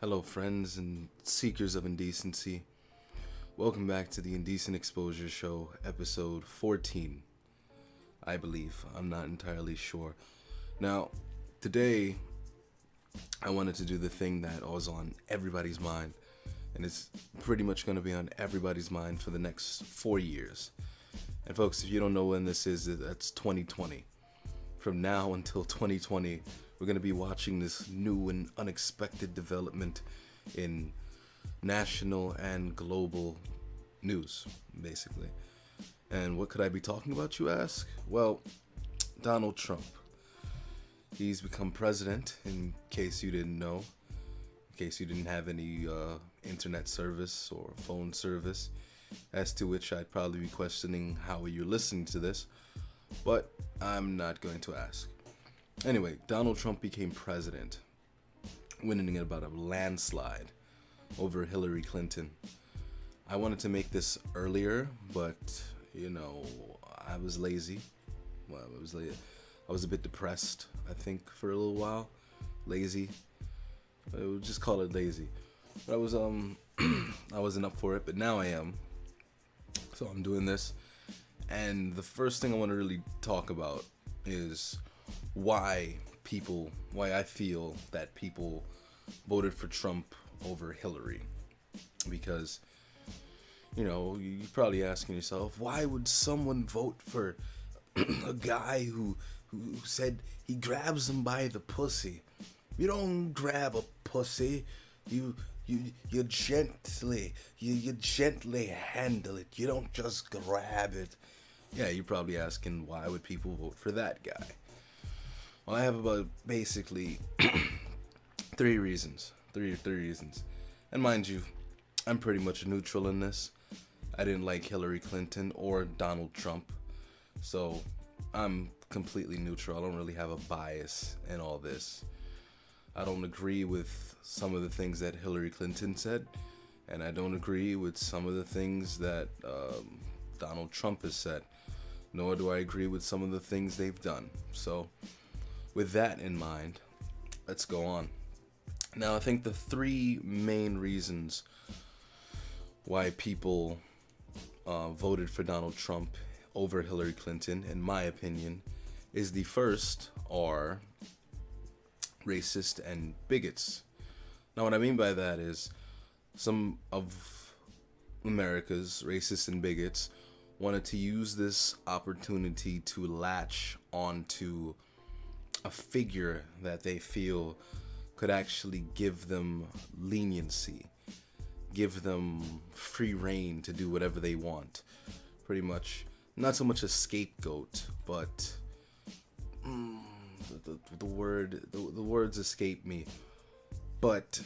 Hello, friends and seekers of indecency. Welcome back to the Indecent Exposure Show, episode 14. I believe. I'm not entirely sure. Now, today, I wanted to do the thing that was on everybody's mind, and it's pretty much going to be on everybody's mind for the next 4 years. And folks, if you don't know when this is, that's 2020. From now until 2020, we're going to be watching this new and unexpected development in national and global news, basically. And what could I be talking about, you ask? Well, Donald Trump. He's become president, in case you didn't know, in case you didn't have any internet service or phone service, as to which I'd probably be questioning how you're listening to this, but I'm not going to ask. Anyway, Donald Trump became president, winning it about a landslide over Hillary Clinton. I wanted to make this earlier, but, I was lazy. Well, I was a bit depressed, I think, for a little while. Lazy. I would just call it lazy. But I wasn't up for it, but now I am. So I'm doing this. And the first thing I want to really talk about is why I feel that people voted for Trump over Hillary. Because, you're probably asking yourself, why would someone vote for a guy who said he grabs them by the pussy? You don't grab a pussy. You gently handle it. You don't just grab it. Yeah, you're probably asking, why would people vote for that guy? Well, I have about basically three reasons. Three reasons. And mind you, I'm pretty much neutral in this. I didn't like Hillary Clinton or Donald Trump. So I'm completely neutral. I don't really have a bias in all this. I don't agree with some of the things that Hillary Clinton said. And I don't agree with some of the things that Donald Trump has said. Nor do I agree with some of the things they've done. So with that in mind, let's go on. Now, I think the three main reasons why people voted for Donald Trump over Hillary Clinton, in my opinion, is the first are racist and bigots. Now, what I mean by that is some of America's racists and bigots wanted to use this opportunity to latch onto a figure that they feel could actually give them leniency, give them free reign to do whatever they want. Pretty much, not so much a scapegoat, but the words escape me. But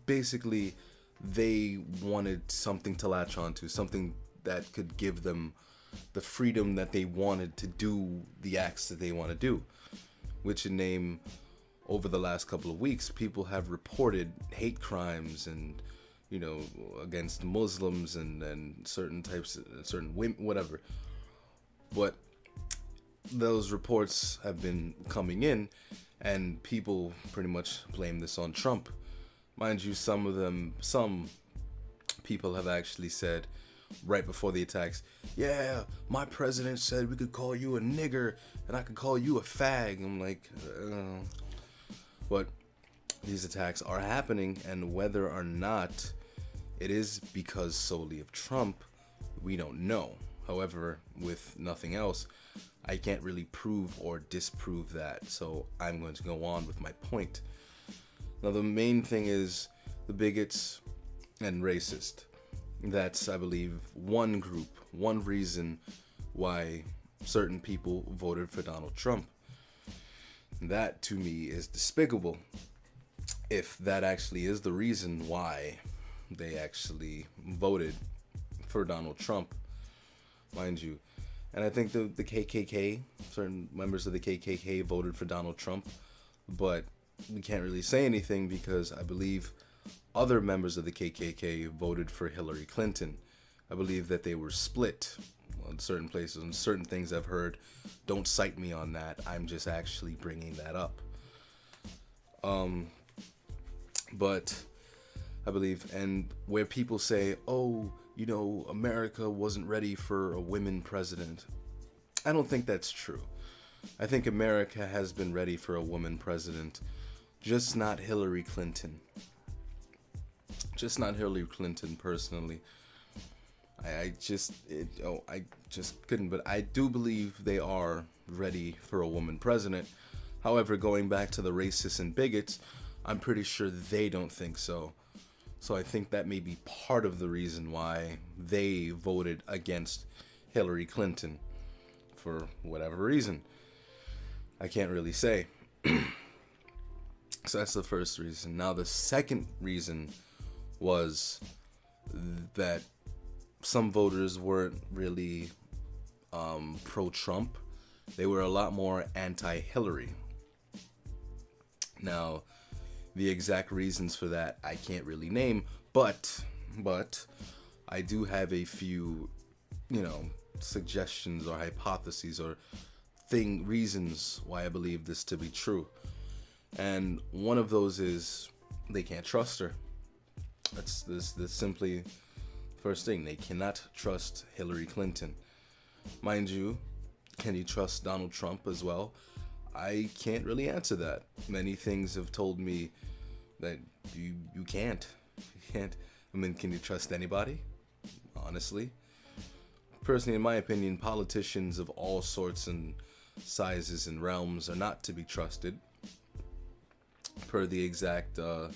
basically, they wanted something to latch onto, something that could give them the freedom that they wanted to do the acts that they want to do. Which in name, over the last couple of weeks, people have reported hate crimes and, against Muslims and certain types, certain women, whatever. But those reports have been coming in, and people pretty much blame this on Trump. Mind you, some people have actually said, right before the attacks, yeah, my president said we could call you a nigger and I could call you a fag. I'm like, but these attacks are happening, and whether or not it is because solely of Trump, we don't know. However, with nothing else, I can't really prove or disprove that, so I'm going to go on with my point. Now, the main thing is the bigots and racist. That's, I believe, one group, one reason why certain people voted for Donald Trump. That, to me, is despicable. If that actually is the reason why they actually voted for Donald Trump, mind you. And I think the KKK, certain members of the KKK voted for Donald Trump, but we can't really say anything because I believe other members of the KKK voted for Hillary Clinton. I believe that they were split on certain places and certain things I've heard. Don't cite me on that. I'm just actually bringing that up. But I believe, and where people say, oh, America wasn't ready for a women president. I don't think that's true. I think America has been ready for a woman president, just not Hillary Clinton. Just not Hillary Clinton personally. I just couldn't. But I do believe they are ready for a woman president. However, going back to the racists and bigots, I'm pretty sure they don't think so. So I think that may be part of the reason why they voted against Hillary Clinton for whatever reason. I can't really say. So that's the first reason. Now the second reason was that some voters weren't really pro-Trump. They were a lot more anti-Hillary. Now, the exact reasons for that I can't really name, but I do have a few, suggestions or hypotheses or reasons why I believe this to be true. And one of those is they can't trust her. That's simply first thing. They cannot trust Hillary Clinton. Mind you, can you trust Donald Trump as well? I can't really answer that. Many things have told me that you can't. You can't. I mean, can you trust anybody? Honestly. Personally, in my opinion, politicians of all sorts and sizes and realms are not to be trusted. Per the exact, the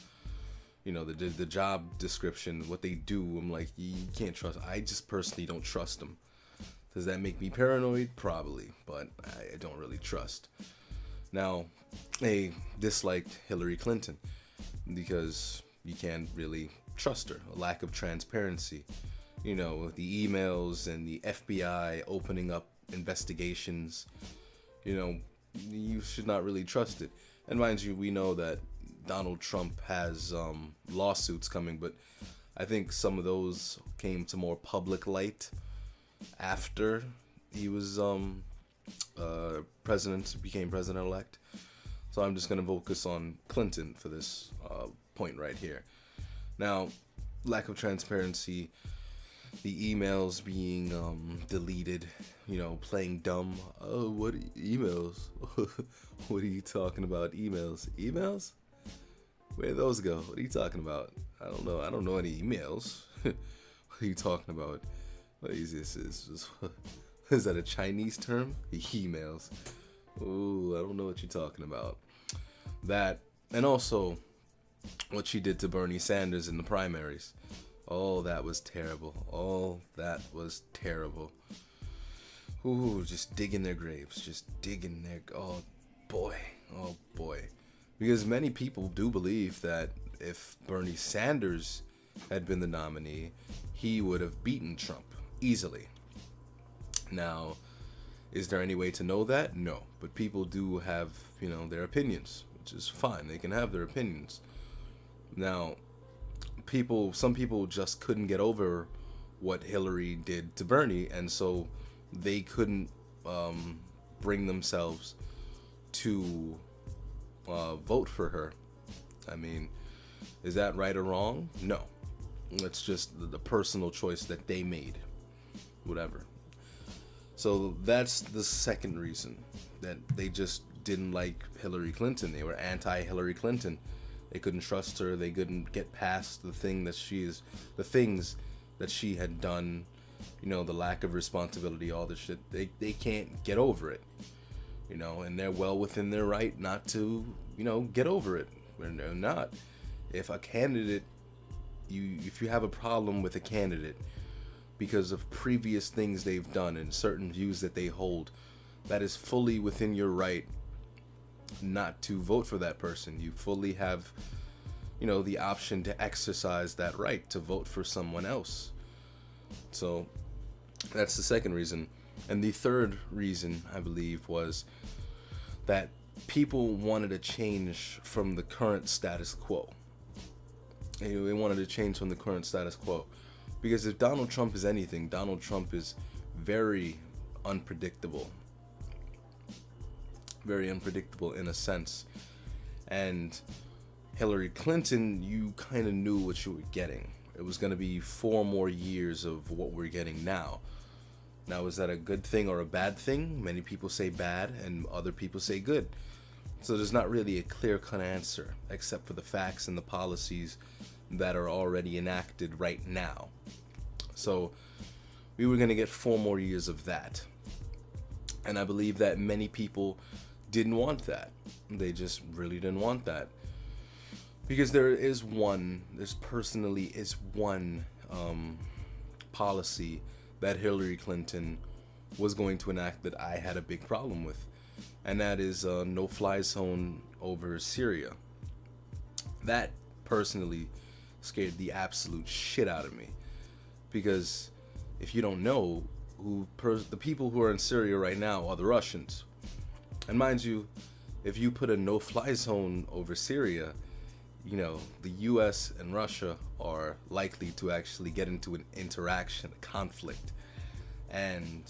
job description, what they do, I'm like, you can't trust. I just personally don't trust them. Does that make me paranoid? Probably, but I don't really trust. Now, they disliked Hillary Clinton because you can't really trust her. A lack of transparency. The emails and the FBI opening up investigations. You should not really trust it. And mind you, we know that Donald Trump has lawsuits coming, but I think some of those came to more public light after he was became president-elect. So I'm just going to focus on Clinton for this point right here. Now, lack of transparency, the emails being deleted, playing dumb. Oh, what emails? What are you talking about? Emails? Where'd those go? What are you talking about? I don't know any emails. What are you talking about? What is this? Is that a Chinese term? Emails. Ooh, I don't know what you're talking about. That, and also what she did to Bernie Sanders in the primaries. Oh, that was terrible. Ooh, just digging their graves. Oh boy. Because many people do believe that if Bernie Sanders had been the nominee, he would have beaten Trump easily. Now, is there any way to know that? No. But people do have, their opinions, which is fine. They can have their opinions. Now, some people just couldn't get over what Hillary did to Bernie, and so they couldn't bring themselves to vote for her. I mean, is that right or wrong? No. It's just the personal choice that they made. Whatever. So that's the second reason, that they just didn't like Hillary Clinton. They were anti-Hillary Clinton. They couldn't trust her. They couldn't get past the things that she had done, the lack of responsibility, all this shit. They can't get over it, and they're well within their right not to, get over it. When they're not. If a candidate, if you have a problem with a candidate because of previous things they've done and certain views that they hold, that is fully within your right not to vote for that person. You fully have, the option to exercise that right to vote for someone else. So that's the second reason. And the third reason, I believe, was that people wanted a change from the current status quo. They wanted to change from the current status quo. Because if Donald Trump is anything, Donald Trump is very unpredictable. Very unpredictable in a sense. And Hillary Clinton, you kind of knew what you were getting. It was going to be 4 more years of what we're getting now. Now, is that a good thing or a bad thing? Many people say bad, and other people say good. So there's not really a clear-cut answer, except for the facts and the policies that are already enacted right now. So we were going to get 4 more years of that. And I believe that many people didn't want that. They just really didn't want that. Because there's one policy that Hillary Clinton was going to enact that I had a big problem with. And that is a no-fly zone over Syria. That personally scared the absolute shit out of me. Because if you don't know, the people who are in Syria right now are the Russians. And mind you, if you put a no-fly zone over Syria, you know, the US and Russia are likely to actually get into an interaction, a conflict. And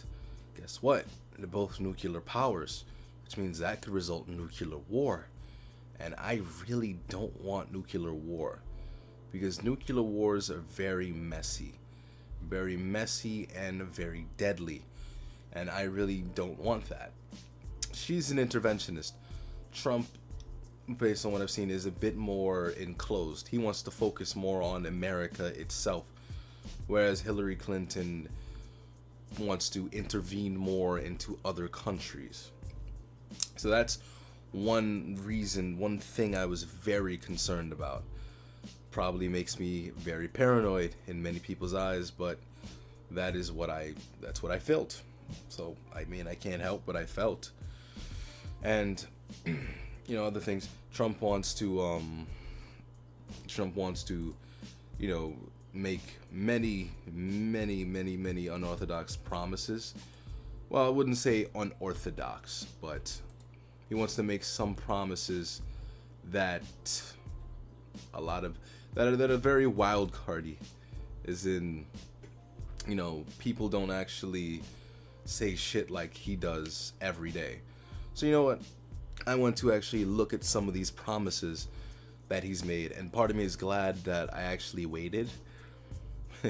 guess what? They're both nuclear powers, which means that could result in nuclear war. And I really don't want nuclear war, because nuclear wars are very messy and very deadly. And I really don't want that. She's an interventionist. Trump, based on what I've seen, is a bit more enclosed. He wants to focus more on America itself, whereas Hillary Clinton wants to intervene more into other countries. So that's one thing I was very concerned about. Probably makes me very paranoid in many people's eyes, but that's what I felt. So I mean, I can't help what I felt. And you know, other things. Trump wants to you know, make many unorthodox promises. Well, I wouldn't say unorthodox, but he wants to make some promises that that are very wild cardy, as in, you know, people don't actually say shit like he does every day. So you know what? I want to actually look at some of these promises that he's made, and part of me is glad that I actually waited.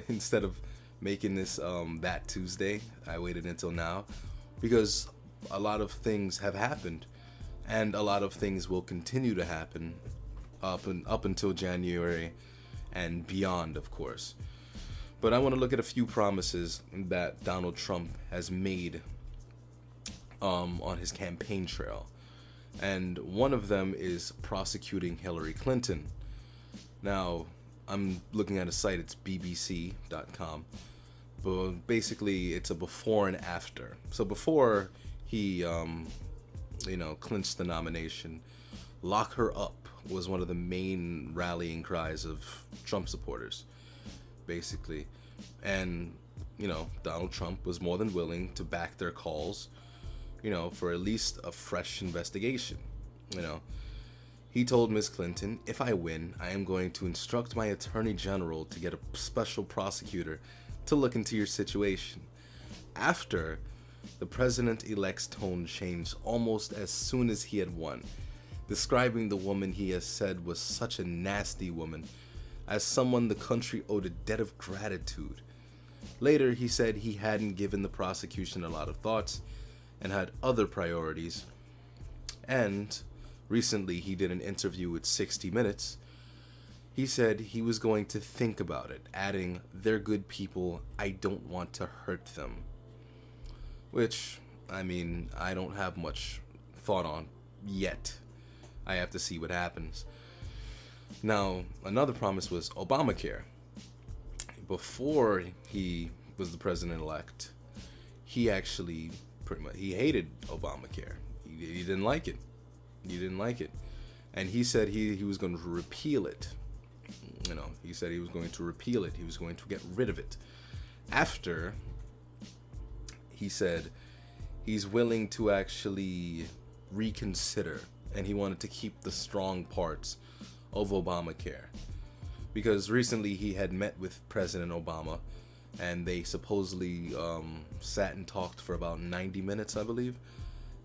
Instead of making this that Tuesday, I waited until now, because a lot of things have happened, and a lot of things will continue to happen up until January and beyond, of course. But I want to look at a few promises that Donald Trump has made on his campaign trail. And one of them is prosecuting Hillary Clinton. Now, I'm looking at a site, it's bbc.com. But basically, it's a before and after. So before he, clinched the nomination, lock her up was one of the main rallying cries of Trump supporters, basically. And, you know, Donald Trump was more than willing to back their calls, you know, for at least a fresh investigation. You know, he told Ms. Clinton, if I win, I am going to instruct my attorney general to get a special prosecutor to look into your situation. After, the president-elect's tone changed almost as soon as he had won, describing the woman he has said was such a nasty woman as someone the country owed a debt of gratitude. Later, he said he hadn't given the prosecution a lot of thoughts and had other priorities. And recently, he did an interview with 60 Minutes. He said he was going to think about it, adding, "They're good people, I don't want to hurt them." Which, I mean, I don't have much thought on yet. I have to see what happens. Now, another promise was Obamacare. Before he was the president-elect, he actually he hated Obamacare. He didn't like it. He didn't like it. And he said he was going to repeal it. You know, he said he was going to repeal it. He was going to get rid of it. After, he said he's willing to actually reconsider, and he wanted to keep the strong parts of Obamacare. Because recently he had met with President Obama, and they supposedly sat and talked for about 90 minutes, I believe.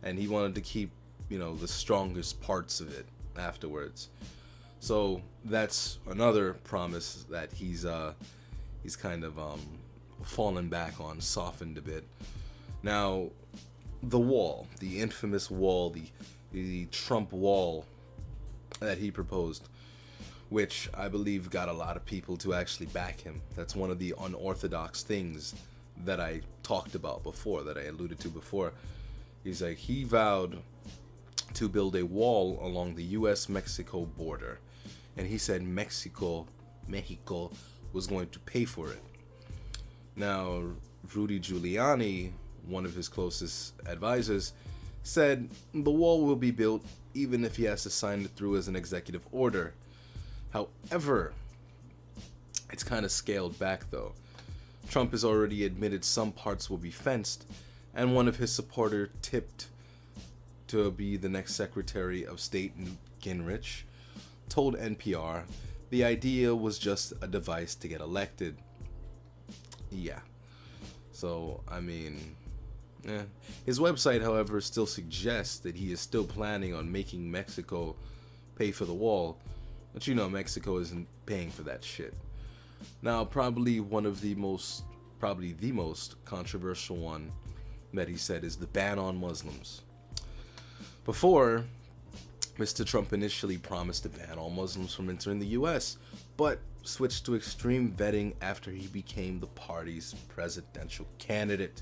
And he wanted to keep, you know, the strongest parts of it afterwards. So that's another promise that he's kind of fallen back on, softened a bit. Now, the wall, the infamous wall, the Trump wall that he proposed, which I believe got a lot of people to actually back him. That's one of the unorthodox things that I talked about before, that I alluded to before. He's like, he vowed to build a wall along the US-Mexico border. And he said Mexico was going to pay for it. Now, Rudy Giuliani, one of his closest advisors, said the wall will be built even if he has to sign it through as an executive order. However, it's kind of scaled back though. Trump has already admitted some parts will be fenced, and one of his supporters tipped to be the next Secretary of State, Gingrich, told NPR the idea was just a device to get elected. Yeah. So, I mean, his website, however, still suggests that he is still planning on making Mexico pay for the wall. But you know, Mexico isn't paying for that shit. Now, probably the most controversial one that he said is the ban on Muslims. Before, Mr. Trump initially promised to ban all Muslims from entering the U.S., but switched to extreme vetting after he became the party's presidential candidate.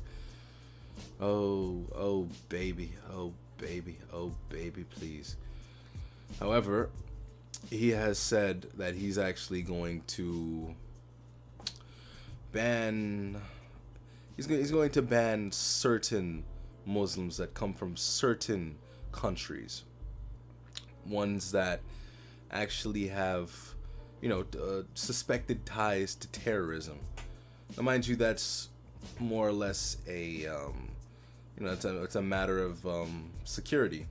Oh baby, please. However, he has said that he's actually going to ban. He's going to ban certain Muslims that come from certain countries, ones that actually have, suspected ties to terrorism. Now, mind you, that's more or less a, it's a matter of security.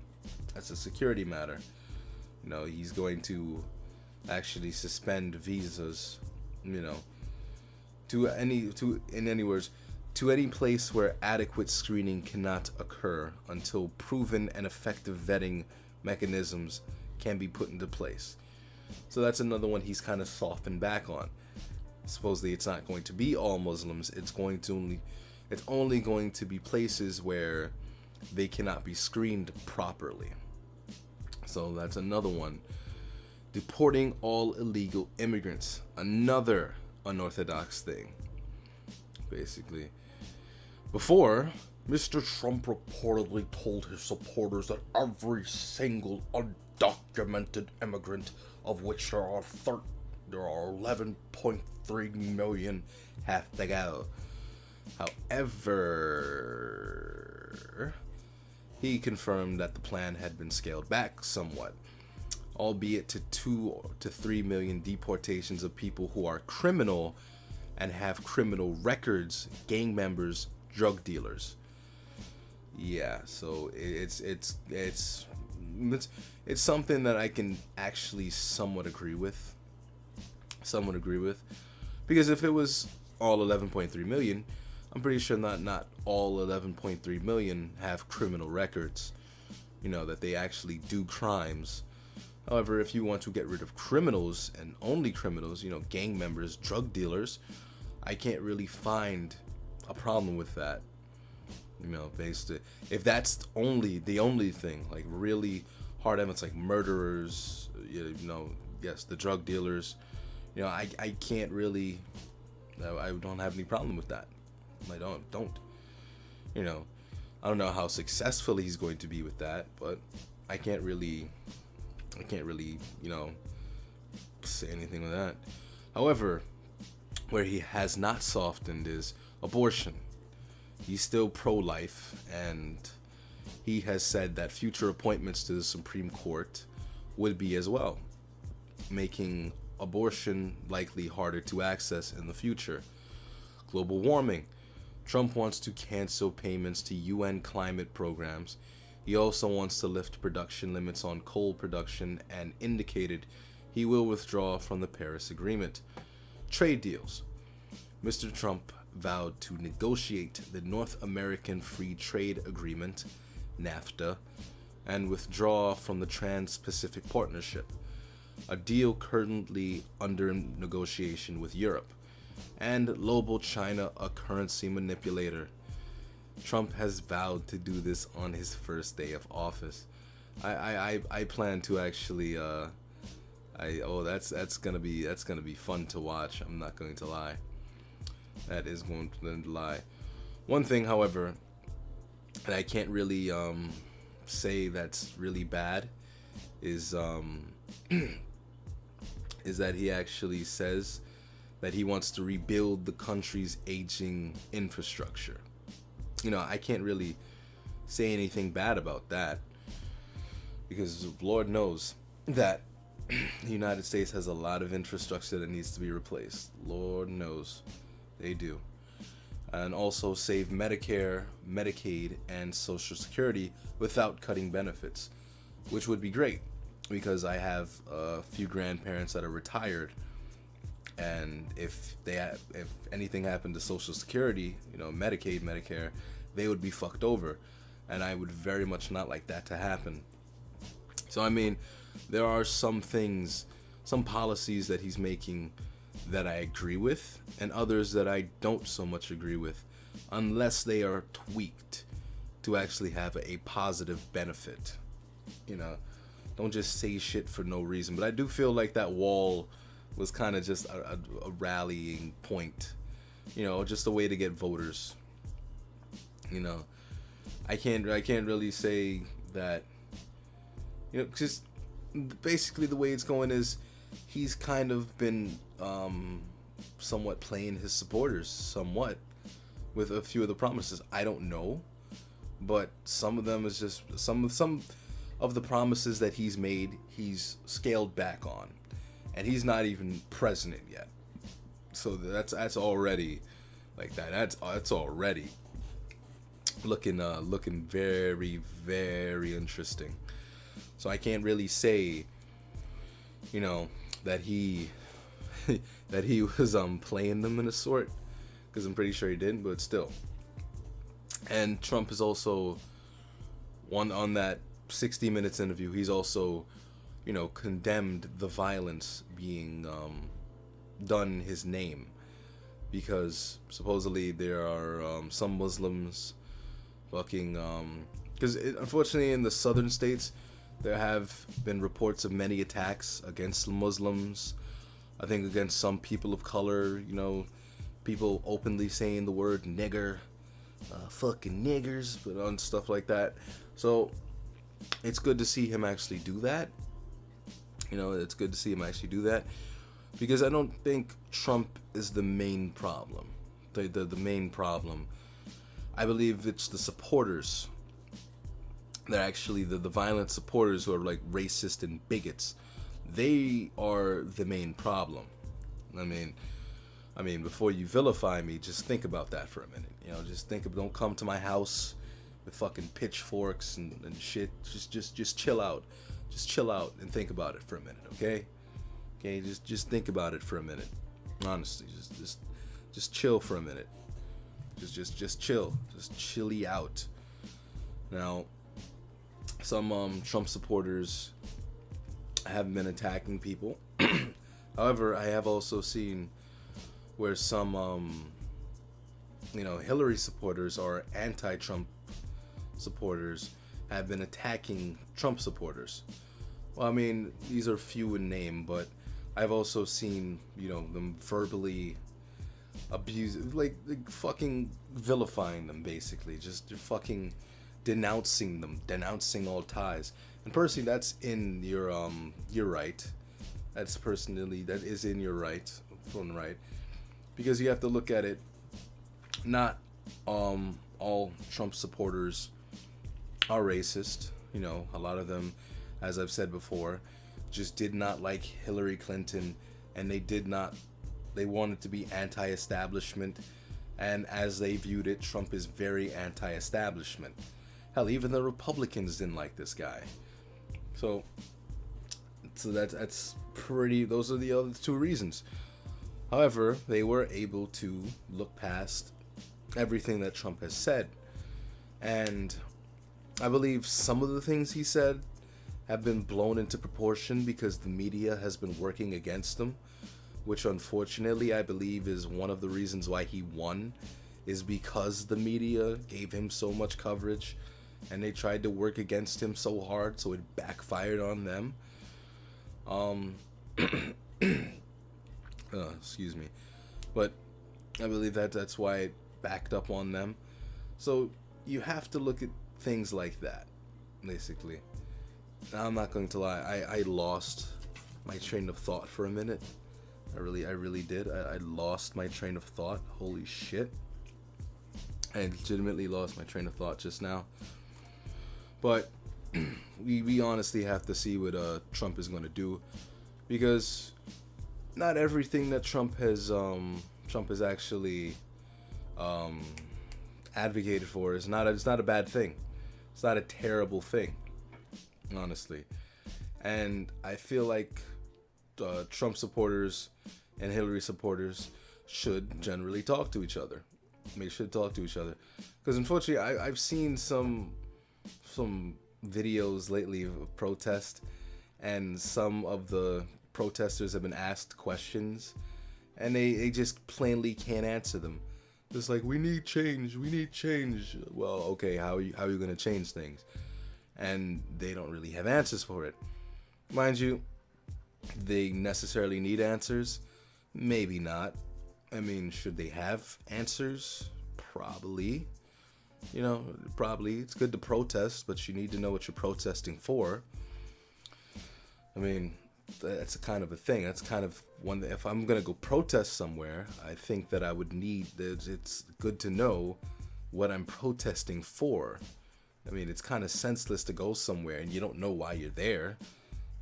That's a security matter. He's going to actually suspend visas, to any place where adequate screening cannot occur until proven and effective vetting mechanisms can be put into place. So that's another one he's kind of softened back on. Supposedly it's not going to be all Muslims. It's only going to be places where they cannot be screened properly. So that's another one. Deporting all illegal immigrants. Another unorthodox thing. Basically. Before, Mr. Trump reportedly told his supporters that every single undocumented immigrant, of which there are 11.3 million, have to go. However, he confirmed that the plan had been scaled back somewhat, albeit to 2 to 3 million deportations of people who are criminal and have criminal records, gang members, drug dealers. Yeah, so it's something that I can actually somewhat agree with. Because if it was all 11.3 million, I'm pretty sure not all 11.3 million have criminal records, that they actually do crimes. However, if you want to get rid of criminals and only criminals, gang members, drug dealers, I can't really find a problem with that. If that's the only thing, like really hard evidence, like murderers, yes, the drug dealers, I can't really, I don't have any problem with that. I don't. I don't know how successful he's going to be with that, but I can't really, say anything with that. However, where he has not softened is abortion. He's still pro-life, and he has said that future appointments to the Supreme Court would be as well, making abortion likely harder to access in the future. Global warming. Trump wants to cancel payments to UN climate programs. He also wants to lift production limits on coal production and indicated he will withdraw from the Paris Agreement. Trade deals. Mr. Trump vowed to negotiate the North American Free Trade Agreement, NAFTA, and withdraw from the Trans-Pacific Partnership. a deal currently under negotiation with Europe, and label China a currency manipulator. Trump has vowed to do this on his first day of office. I plan to actually that's gonna be fun to watch. I'm not going to lie. That is going to lie. One thing, however, that I can't really say that's really bad is is that he actually says that he wants to rebuild the country's aging infrastructure. I can't really say anything bad about that, because Lord knows that the United States has a lot of infrastructure that needs to be replaced. Lord knows they do. And also save Medicare, Medicaid, and Social Security without cutting benefits, which would be great, because I have a few grandparents that are retired, and if anything happened to Social Security, Medicaid, Medicare, they would be fucked over, and I would very much not like that to happen. So I mean, there are some things, some policies that he's making that I agree with, and others that I don't so much agree with, unless they are tweaked to actually have a positive benefit. Don't just say shit for no reason. But I do feel like that wall was kind of just a rallying point, just a way to get voters. I can't really say that, just basically the way it's going is he's kind of been somewhat playing his supporters somewhat with a few of the promises. I don't know, but some of them is just some of the promises that he's made, he's scaled back on, and he's not even president yet. So that's already like that. That's already looking very, very interesting. So I can't really say, that he that he was playing them in a sort, because I'm pretty sure he didn't, but still. And Trump is also on that 60 Minutes interview. He's also, condemned the violence being done in his name, because supposedly there are some Muslims fucking because unfortunately in the southern states there have been reports of many attacks against Muslims. I think against some people of color, people openly saying the word nigger, fucking niggers, but on stuff like that. So it's good to see him actually do that. It's good to see him actually do that, because I don't think Trump is the main problem. The main problem, I believe it's the supporters. They're actually the violent supporters who are like racist and bigots. They are the main problem. I mean, before you vilify me, just think about that for a minute. Just don't come to my house with fucking pitchforks and shit. Just chill out. Just chill out and think about it for a minute, okay? Okay, just think about it for a minute. Honestly, just chill for a minute. Just chill. Just chilly out. Now, some Trump supporters have been attacking people. However, I have also seen where some Hillary supporters or anti-Trump supporters have been attacking Trump supporters. Well, I mean, these are few in name, but I've also seen, them verbally abusing, like fucking vilifying them, basically. Just fucking denouncing them, denouncing all ties. And personally, that's in your right. That is in your right, from right. Because you have to look at it, not all Trump supporters are racist. A lot of them, as I've said before, just did not like Hillary Clinton, and they wanted to be anti-establishment, and as they viewed it, Trump is very anti-establishment. Hell, even the Republicans didn't like this guy. So that's pretty, those are the other two reasons. However, they were able to look past everything that Trump has said, and I believe some of the things he said have been blown into proportion because the media has been working against him, which unfortunately I believe is one of the reasons why he won, is because the media gave him so much coverage and they tried to work against him so hard, so it backfired on them. Um, excuse me. But I believe that that's why it backed up on them. So you have to look at things like that, basically. Now, I'm not going to lie, I lost my train of thought for a minute. I really did. I lost my train of thought. Holy shit. I legitimately lost my train of thought just now. But we honestly have to see what Trump is going to do, because not everything that Trump has actually advocated for is not it's not a bad thing. It's not a terrible thing, honestly. And I feel like Trump supporters and Hillary supporters should generally talk to each other. They should talk to each other, because unfortunately I've seen some videos lately of protest, and some of the protesters have been asked questions and they just plainly can't answer them. It's like, we need change. Well, okay, how are you going to change things? And they don't really have answers for it. Mind you, they necessarily need answers? Maybe not. I mean, should they have answers? Probably. Probably. It's good to protest, but you need to know what you're protesting for. I mean, that's a kind of a thing. That's kind of one that if I'm going to go protest somewhere, I think that I would need, it's good to know what I'm protesting for. I mean, it's kind of senseless to go somewhere and you don't know why you're there.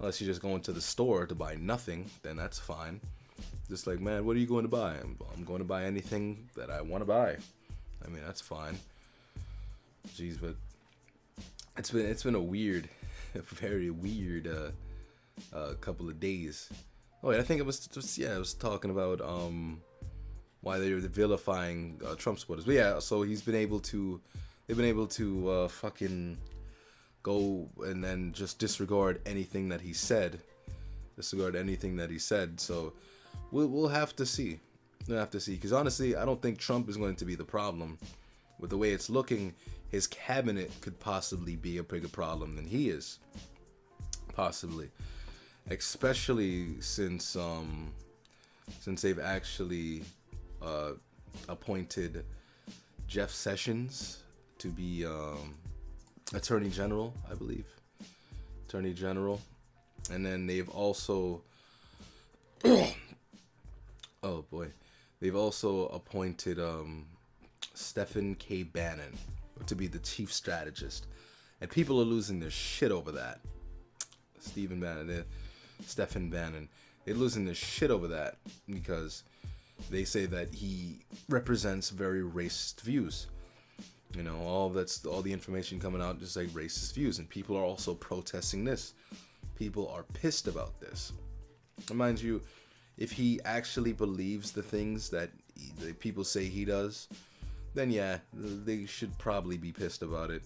Unless you're just going to the store to buy nothing, then that's fine. Just like, man, what are you going to buy? I'm going to buy anything that I want to buy. I mean, that's fine. Jeez, but it's been a very weird couple of days. Oh wait, I think it was talking about why they were vilifying Trump supporters. But yeah, so they've been able to fucking go and then just disregard anything that he said. So we'll have to see. Because honestly, I don't think Trump is going to be the problem. With the way it's looking, his cabinet could possibly be a bigger problem than he is. Possibly. Especially since they've actually appointed Jeff Sessions to be Attorney General, I believe. Attorney General. And then they've also oh boy. They've also appointed Stephen K. Bannon to be the chief strategist. And people are losing their shit over that. Stephen Bannon. Stephen Bannon. They're losing their shit over that because they say that he represents very racist views. All the information coming out just like racist views, and people are also protesting this. People are pissed about this. And mind you, if he actually believes the things that the people say he does, then yeah, they should probably be pissed about it.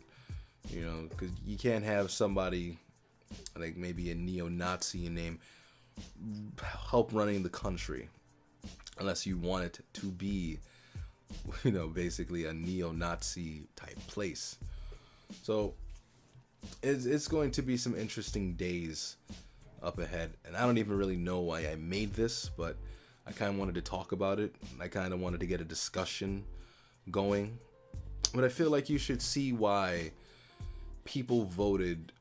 Because you can't have somebody like maybe a neo-Nazi name help running the country unless you want it to be basically a neo-Nazi type place. So it's going to be some interesting days up ahead, and I don't even really know why I made this, but I kind of wanted to talk about it. I kind of wanted to get a discussion going, but I feel like you should see why people voted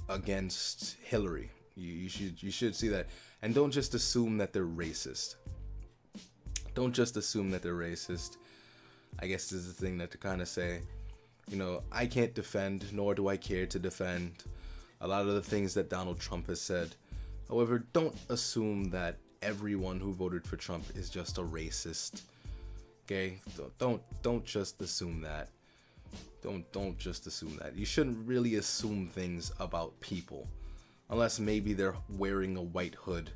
against Hillary. You should see that, and don't just assume that they're racist. I guess this is the thing that to kind of say, I can't defend, nor do I care to defend a lot of the things that Donald Trump has said. However, don't assume that everyone who voted for Trump is just a racist. Okay? Don't just assume that. Don't just assume that. You shouldn't really assume things about people. Unless maybe they're wearing a white hood.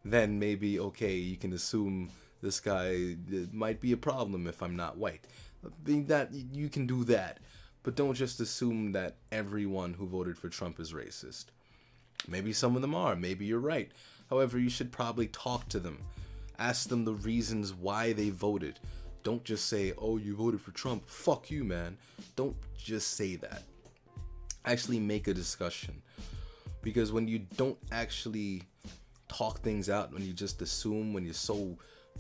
Then maybe, okay, you can assume this guy might be a problem if I'm not white. Being that, you can do that. But don't just assume that everyone who voted for Trump is racist. Maybe some of them are. Maybe you're right. However, you should probably talk to them. Ask them the reasons why they voted. Don't just say, oh, you voted for Trump. Fuck you, man. Don't just say that. Actually make a discussion. Because when you don't actually talk things out, when you just assume, when you're so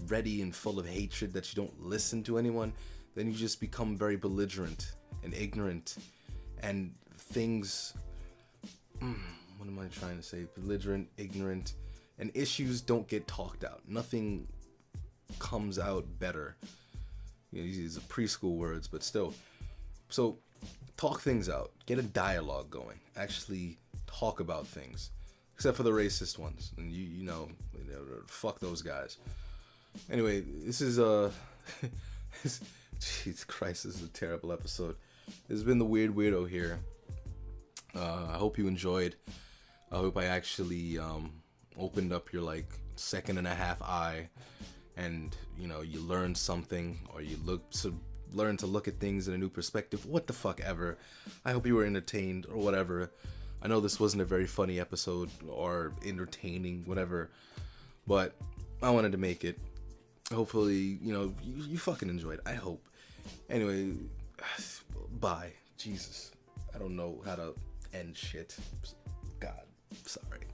ready and full of hatred that you don't listen to anyone, then you just become very belligerent and ignorant, and things, what am I trying to say? Belligerent, ignorant, and issues don't get talked out. Nothing comes out better. You know, these are preschool words, but still. So talk things out. Get a dialogue going. Actually talk about things. Except for the racist ones. And you know, fuck those guys. Anyway, this is Jesus Christ, this is a terrible episode. This has been the Weird Weirdo here. I hope you enjoyed. I hope I actually opened up your like second and a half eye, and you know, you learned something, or you learned to look at things in a new perspective. What the fuck ever. I hope you were entertained or whatever. I know this wasn't a very funny episode or entertaining, whatever, but I wanted to make it. Hopefully, you know, you fucking enjoyed. I hope. Anyway, bye. Jesus. I don't know how to end shit. God, sorry.